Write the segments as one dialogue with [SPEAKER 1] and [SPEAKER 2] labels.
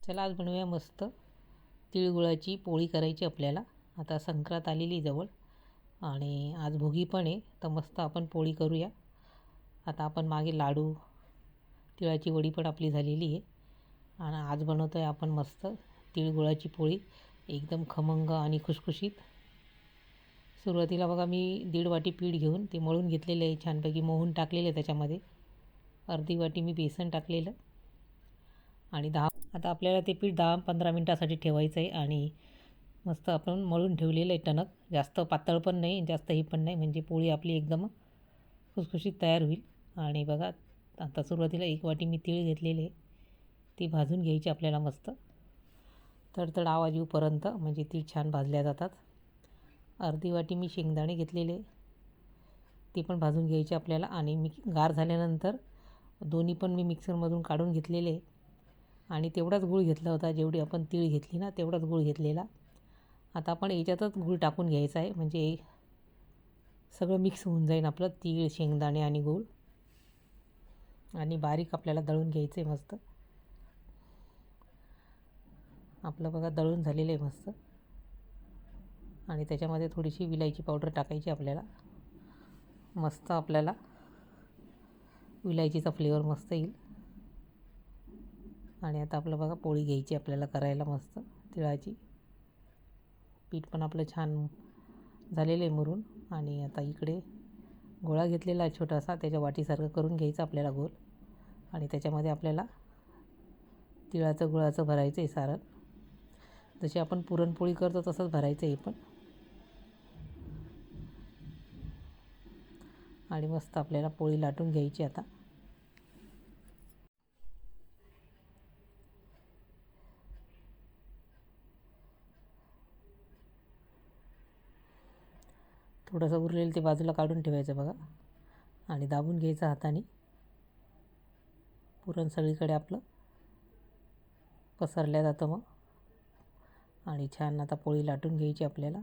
[SPEAKER 1] चला आज बनवूया मस्त तिळगुळाची पोळी करायची आपल्याला. आता संक्रांत आलेली जवळ आणि आज भोगी पण आहे, तर मस्त आपण पोळी करूया. आता आपण मागे लाडू तिळाची वडी पण आपली झालेली आहे आणि आज बनवतो आहे आपण मस्त तिळगुळाची पोळी, एकदम खमंग आणि खुसखुशीत. सुरुवातीला बघा मी 1.5 वाटी पीठ घेऊन ते मळून घेतलेलं आहे, छानपैकी मोहून टाकलेलं आहे. त्याच्यामध्ये अर्धी वाटी मी बेसन टाकलेलं आणि आता आपल्याला ते पीठ 10-15 मिनटासाठी ठेवायचं आहे आणि मस्त आपण मळून ठेवलेलं आहे टणक. जास्त पातळ पण नाही, जास्त ही पण नाही, म्हणजे पोळी आपली एकदम खुसखुशीत तयार होईल. आणि बघा आता सुरुवातीला 1 वाटी मी तीळ घेतलेले, ती भाजून घ्यायची आपल्याला मस्त तडतड आवाज येऊपर्यंत, म्हणजे तीळ छान भाजल्या जातात. अर्धी वाटी मी शेंगदाणे घेतलेले, ते पण भाजून घ्यायचे आपल्याला. आणि गार झाल्यानंतर दोन्ही पण मी मिक्सरमधून काढून घेतलेले आणि तेवढाच गूळ घेतला होता, जेवढी आपण तीळ घेतली ना तेवढाच गूळ घेतलेला. आता आपण याच्यातच गूळ टाकून घ्यायचा आहे, म्हणजे सगळं मिक्स होऊन जाईल आपलं तीळ, शेंगदाणे आणि गूळ. आणि बारीक आपल्याला दळून घ्यायचं आहे मस्त. आपलं बघा दळून झालेलं आहे मस्त. आणि त्याच्यामध्ये थोडीशी विलायची पावडर टाकायची आपल्याला. मस्त आपल्याला विलायचीचा फ्लेवर मस्त येईल. आणि आता आपलं बघा पोळी घ्यायची आपल्याला करायला मस्त तिळाची. पीठ पण आपलं छान झालेलं आहे मुरून. आणि आता इकडे गोळा घेतलेला आहे छोटासा, त्याच्या वाटीसारखं करून घ्यायचं आपल्याला गोल. आणि त्याच्यामध्ये आपल्याला तिळाचं गुळाचं भरायचं आहे सारण. जशी आपण पुरणपोळी करतो तसंच भरायचं आहे पण. आणि मस्त आपल्याला पोळी लाटून घ्यायची आता. थोडंसं उरलेलं ते बाजूला काढून ठेवायचं बघा आणि दाबून घ्यायचं हाताने. पुरण सगळीकडे आपलं पसरल्या जातं मग. आणि छान आता पोळी लाटून घ्यायची आपल्याला.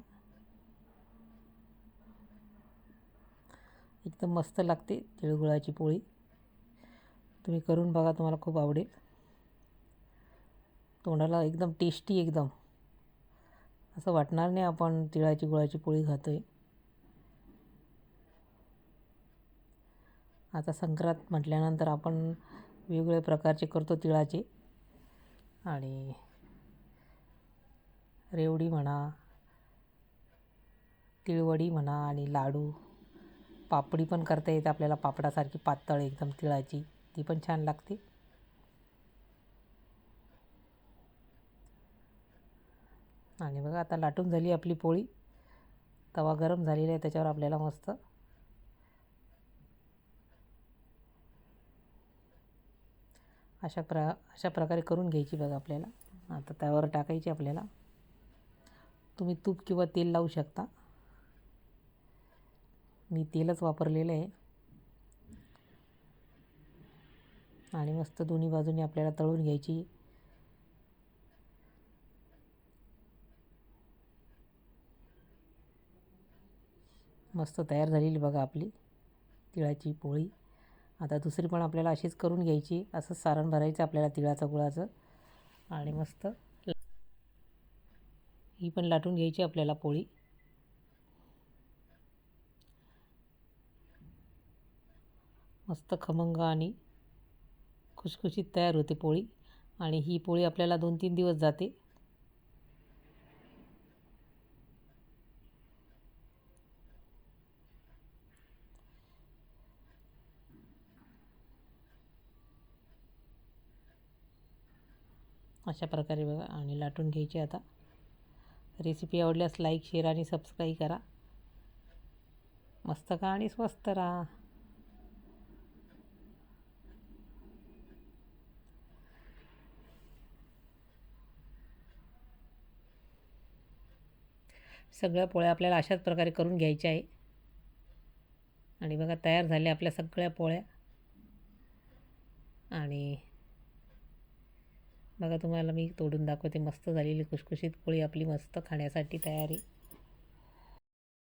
[SPEAKER 1] एकदम मस्त लागते तिळगुळाची पोळी. तुम्ही करून बघा, तुम्हाला खूप आवडेल. तोंडाला एकदम टेस्टी, एकदम असं वाटणार नाही आपण तिळाची गुळाची पोळी खातोय. आता संक्रांत म्हटल्यानंतर आपण वेगवेगळ्या प्रकारचे करतो तिळाचे. आणि रेवडी म्हणा, तिळवडी म्हणा, आणि लाडू, पापडी पण करता येते आपल्याला, पापडासारखी पातळ एकदम तिळाची, ती पण छान लागते. आणि बघा आता लाटून झाली आपली पोळी. तवा गरम झालेला आहे, त्याच्यावर आपल्याला मस्त अशा प्रकारे करून घ्यायची बघा आपल्याला. आता त्यावर टाकायची आपल्याला. तुम्ही तूप किंवा तेल लावू शकता, मी तेलच वापरलेलं आहे. आणि मस्त दोन्ही बाजूने आपल्याला तळून घ्यायची. मस्त तयार झालेली बघा आपली तिळाची पोळी. आता दुसरी पण आपल्याला अशीच करून घ्यायची. असं सारण भरायचं आपल्याला तिळाचं गुळाचं. आणि मस्त ही पण लाटून घ्यायची आपल्याला पोळी. मस्त खमंग आणि खुसखुशीत तयार होते पोळी. आणि ही पोळी आपल्याला 2-3 दिवस जाते. अशा प्रकारे बघा आणि लाटून घ्यायची. आता रेसिपी आवडल्यास लाईक, शेअर आणि सबस्क्राईब करा. मस्त खा आणि स्वस्त राहा. सगळ्या पोळ्या आपल्याला अशाच प्रकारे करून घ्यायच्या आहे. आणि बघा तयार झाल्या आपल्या सगळ्या पोळ्या. आणि बघा तुम्हाला मी तोडून दाखवते. मस्त झालेली खुसखुशीत पोळी आपली मस्त खाण्यासाठी तयार आहे.